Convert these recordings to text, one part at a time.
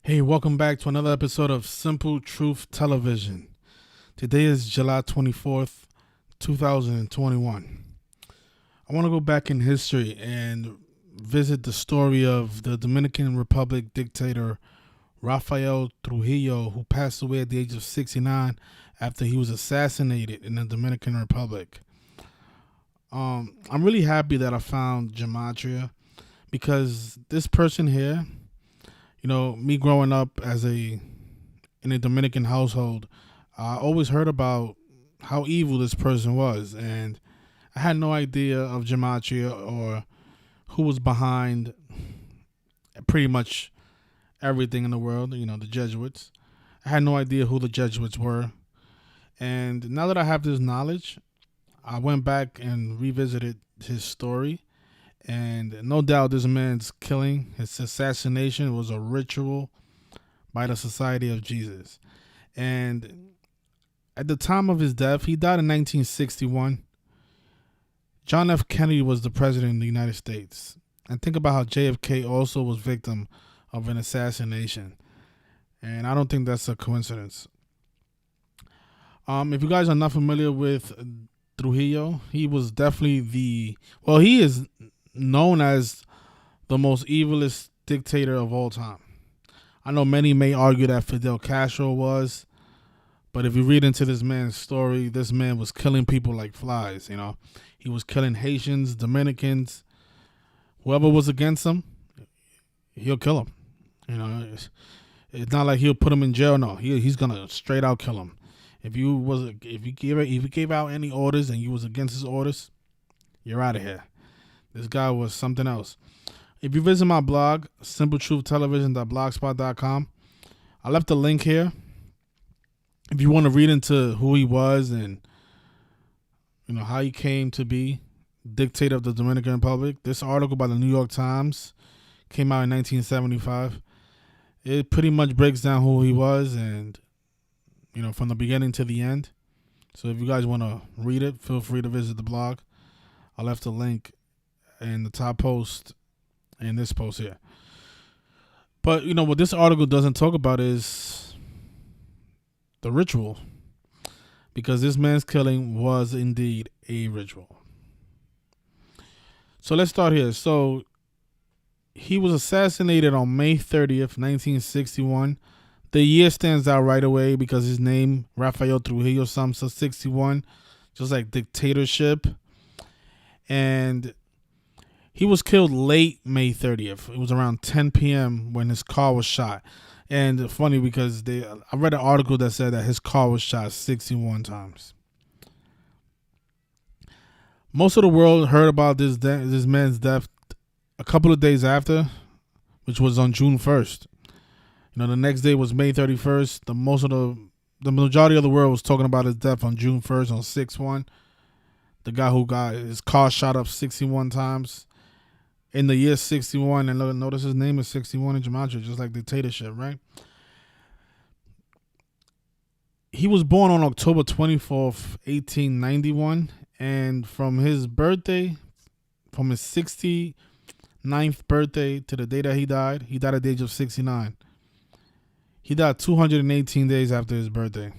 Hey, welcome back to another episode of Simple Truth Television. Today is July 24th, 2021. I want to go back in history and visit the story of the Dominican Republic dictator Rafael Trujillo, who passed away at the age of 69 after he was assassinated in the Dominican Republic. I'm really happy that I found Gematria because this person here, me growing up in a Dominican household, I always heard about how evil this person was, and I had no idea of gematria or who was behind pretty much everything in the world. The Jesuits. I had no idea who the Jesuits were, and now that I have this knowledge, I went back and revisited his story. And no doubt this man's killing, his assassination, was a ritual by the Society of Jesus. And at the time of his death, he died in 1961. John F. Kennedy was the president of the United States. And think about how JFK also was victim of an assassination. And I don't think that's a coincidence. If you guys are not familiar with Trujillo, he was definitely he is known as the most evilest dictator of all time. I know many may argue that Fidel Castro was, but if you read into this man's story, this man was killing people like flies. He was killing Haitians, Dominicans, whoever was against him, he'll kill him. It's not like he'll put him in jail. No, he's gonna straight out kill him. If you gave out any orders and you was against his orders, you're out of here. This guy was something else. If you visit my blog, simpletruth.television.blogspot.com, I left a link here. If you want to read into who he was and how he came to be dictator of the Dominican Republic, this article by the New York Times came out in 1975. It pretty much breaks down who he was and from the beginning to the end. So if you guys want to read it, feel free to visit the blog. I left a link in the top post and this post here. But what this article doesn't talk about is the ritual, because this man's killing was indeed a ritual. So let's start here. So he was assassinated on May 30th, 1961. The year stands out right away because his name, Rafael Trujillo, sums to 61, just like dictatorship. And he was killed late May 30th. It was around 10 p.m. when his car was shot. And funny because I read an article that said that his car was shot 61 times. Most of the world heard about this man's death a couple of days after, which was on June 1st. The next day was May 31st. The majority of the world was talking about his death on June 1st on 6/1. The guy who got his car shot up 61 times in the year 61, and notice his name is 61 in Gematria, just like dictatorship, right? He was born on October 24th, 1891, and from his 69th birthday to the day that he died at the age of 69. He died 218 days after his birthday.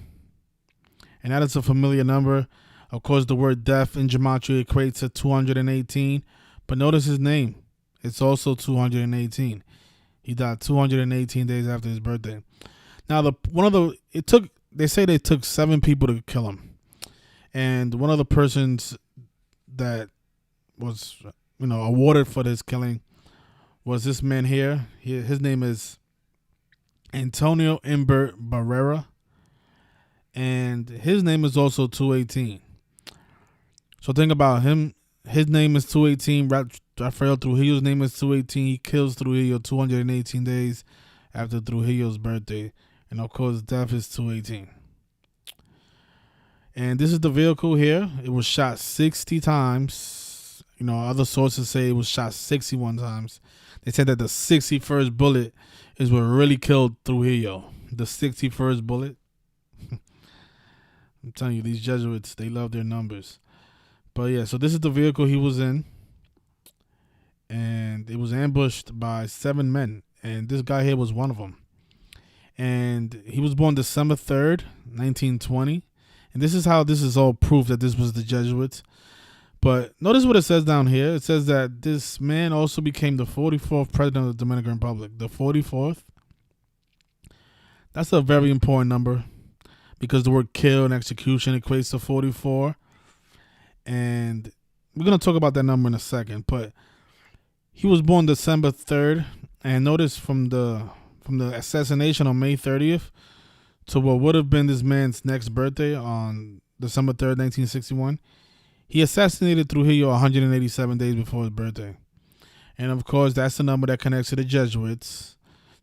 And that is a familiar number. Of course, the word death in Gematria equates to 218. But notice his name. It's also 218. He died 218 days after his birthday. Now, they say they took 7 people to kill him. And one of the persons that was, awarded for this killing was this man here. His name is Antonio Imbert Barrera. And his name is also 218. So think about him. His name is 218. Rafael Trujillo's name is 218. He kills Trujillo 218 days after Trujillo's birthday. And of course, death is 218. And this is the vehicle here. It was shot 60 times. Other sources say it was shot 61 times. They said that the 61st bullet is what really killed Trujillo. The 61st bullet. I'm telling you, these Jesuits, they love their numbers. But yeah, so this is the vehicle he was in. And it was ambushed by 7 men. And this guy here was one of them. And he was born December 3rd, 1920. And this is how this is all proof that this was the Jesuits. But notice what it says down here. It says that this man also became the 44th president of the Dominican Republic. The 44th. That's a very important number because the word kill and execution equates to 44. And we're going to talk about that number in a second. But he was born December 3rd. And notice from the assassination on May 30th to what would have been this man's next birthday on December 3rd, 1961, he assassinated Trujillo 187 days before his birthday. And of course, that's the number that connects to the Jesuits.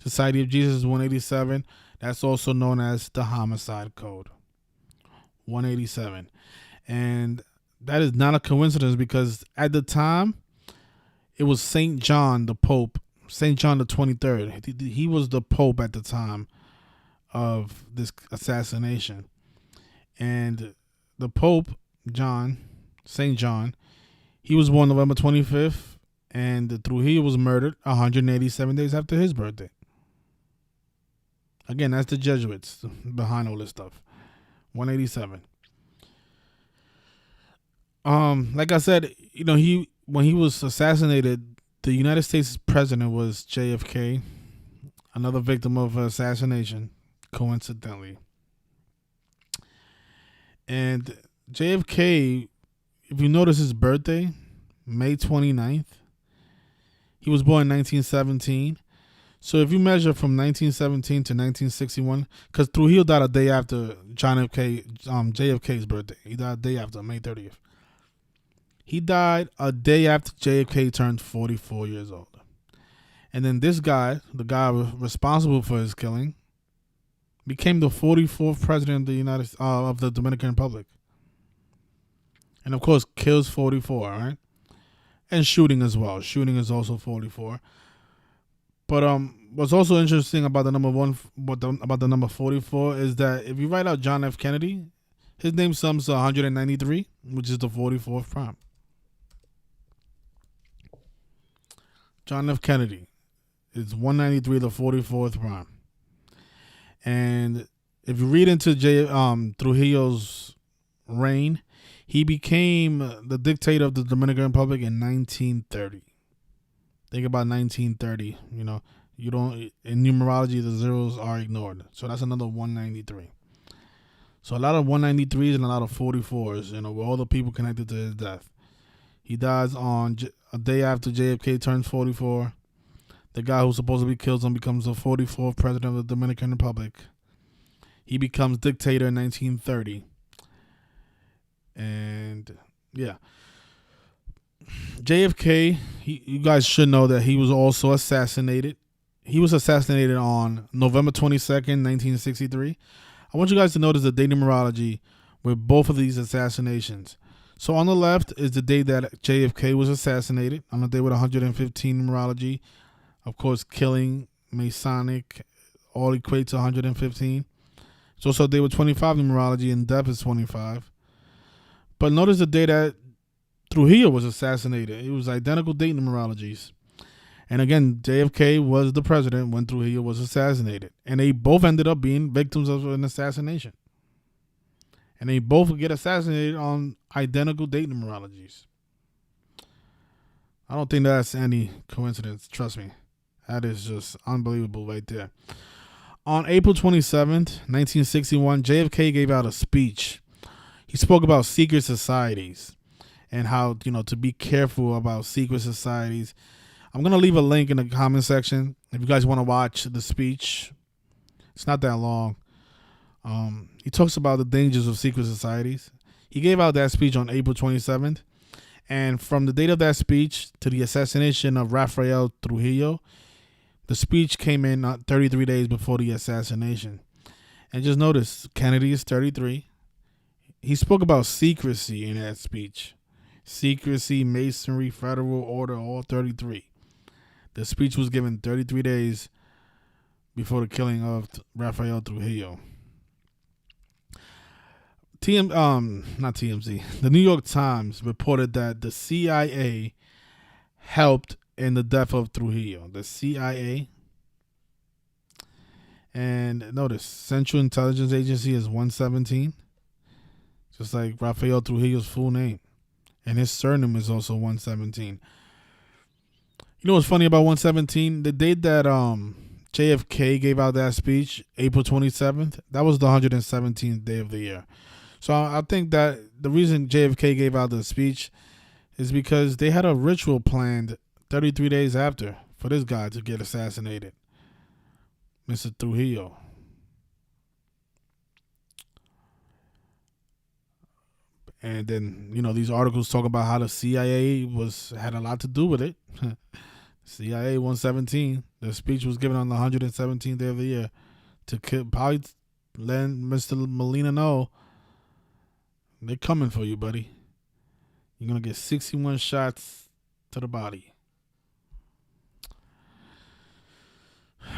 Society of Jesus is 187. That's also known as the homicide code. 187. And that is not a coincidence because at the time, it was St. John, the Pope, St. John the 23rd. He was the Pope at the time of this assassination. And the Pope, St. John, he was born November 25th, and Trujillo was murdered 187 days after his birthday. Again, that's the Jesuits behind all this stuff. 187. Like I said, when he was assassinated, the United States president was JFK, another victim of assassination, coincidentally. And JFK, if you notice his birthday, May 29th, he was born in 1917. So if you measure from 1917 to 1961, because Trujillo died a day after JFK's birthday. He died a day after, May 30th. He died a day after JFK turned 44 years old. And then this guy, the guy responsible for his killing, became the 44th president of the Dominican Republic. And of course, kills 44, right? And shooting as well. Shooting is also 44. But what's also interesting about the number 44 is that if you write out John F. Kennedy, his name sums to 193, which is the 44th prime. John F. Kennedy is 193, the 44th prime. And if you read into Trujillo's reign, he became the dictator of the Dominican Republic in 1930. Think about 1930. You don't, in numerology, the zeros are ignored. So that's another 193. So a lot of 193s and a lot of 44s, with all the people connected to his death. He dies on a day after JFK turns 44. The guy who supposedly kills him becomes the 44th president of the Dominican Republic. He becomes dictator in 1930. And yeah, JFK, you guys should know that he was also assassinated. He was assassinated on November 22nd, 1963. I want you guys to notice the date numerology with both of these assassinations. So on the left is the day that JFK was assassinated, on the day with 115 numerology. Of course, killing, Masonic, all equate to 115. It's also a day with 25 numerology, and death is 25. But notice the day that Trujillo was assassinated. It was identical date numerologies. And again, JFK was the president when Trujillo was assassinated. And they both ended up being victims of an assassination. And they both get assassinated on identical date numerologies. I don't think that's any coincidence. Trust me. That is just unbelievable right there. On April 27th, 1961, JFK gave out a speech. He spoke about secret societies and how, to be careful about secret societies. I'm going to leave a link in the comment section if you guys want to watch the speech. It's not that long. He talks about the dangers of secret societies. He gave out that speech on April 27th. And from the date of that speech to the assassination of Rafael Trujillo, the speech came in 33 days before the assassination. And just notice, Kennedy is 33. He spoke about secrecy in that speech. Secrecy, Masonry, Federal Order, all 33. The speech was given 33 days before the killing of Rafael Trujillo. Not TMZ. The New York Times reported that the CIA helped in the death of Trujillo. The CIA. And notice, Central Intelligence Agency is 117, just like Rafael Trujillo's full name. And his surname is also 117. You know what's funny about 117? The date that JFK gave out that speech, April 27th, that was the 117th day of the year. So I think that the reason JFK gave out the speech is because they had a ritual planned 33 days after for this guy to get assassinated, Mr. Trujillo. And then, these articles talk about how the CIA had a lot to do with it. CIA 117. The speech was given on the 117th day of the year to probably let Mr. Molina know they're coming for you, buddy. You're going to get 61 shots to the body.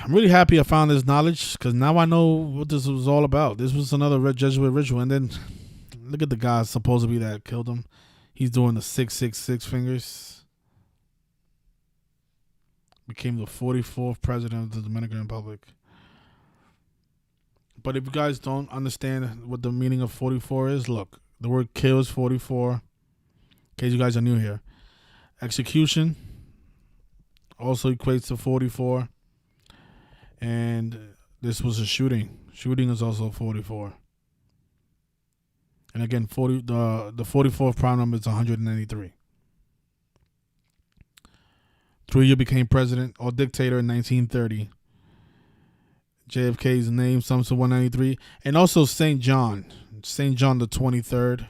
I'm really happy I found this knowledge because now I know what this was all about. This was another Jesuit ritual. And then look at the guy supposedly that killed him. He's doing the 666 fingers. Became the 44th president of the Dominican Republic. But if you guys don't understand what the meaning of 44 is, look. The word kill is 44. In case you guys are new here. Execution also equates to 44. And this was a shooting. Shooting is also 44. And again, the 44th prime number is 193. Trujillo became president or dictator in 1930. JFK's name sums to 193. And also St. John the 23rd.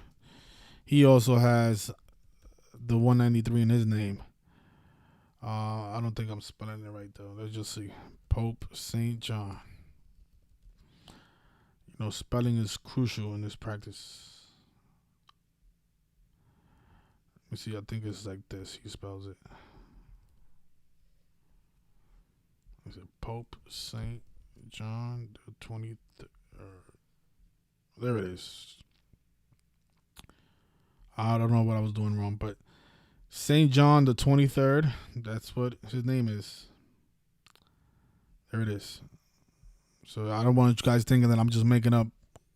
He also has the 193 in his name. I don't think I'm spelling it right, though. Let's just see. Pope St. John. Spelling is crucial in this practice. Let me see. I think it's like this. He spells it. Is it Pope St. John the 23rd? There it is. I don't know what I was doing wrong, but St. John the 23rd, that's what his name is. There it is. So I don't want you guys thinking that I'm just making up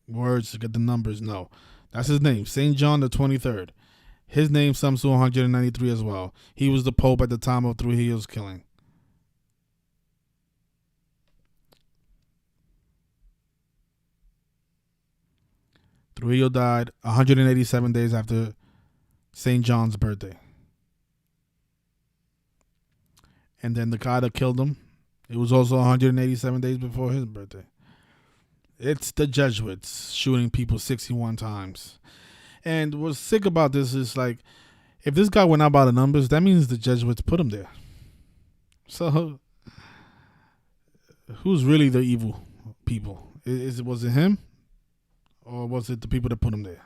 words to get the numbers. No, that's his name, St. John the 23rd. His name sums to 193 as well. He was the Pope at the time of Trujillo's killing. Trujillo died 187 days after St. John's birthday. And then the guy that killed him, it was also 187 days before his birthday. It's the Jesuits shooting people 61 times. And what's sick about this is, like, if this guy went out by the numbers, that means the Jesuits put him there. So, who's really the evil people? Was it him? Or was it the people that put him there?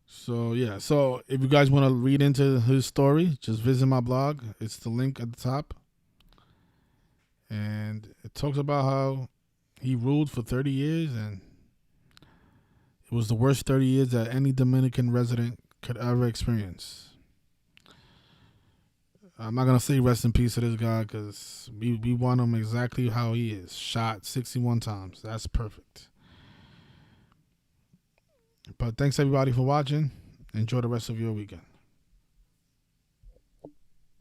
So, yeah. So, if you guys want to read into his story, just visit my blog. It's the link at the top. And it talks about how he ruled for 30 years, and it was the worst 30 years that any Dominican resident could ever experience. I'm not going to say rest in peace to this guy because we want him exactly how he is. Shot 61 times. That's perfect. But thanks, everybody, for watching. Enjoy the rest of your weekend.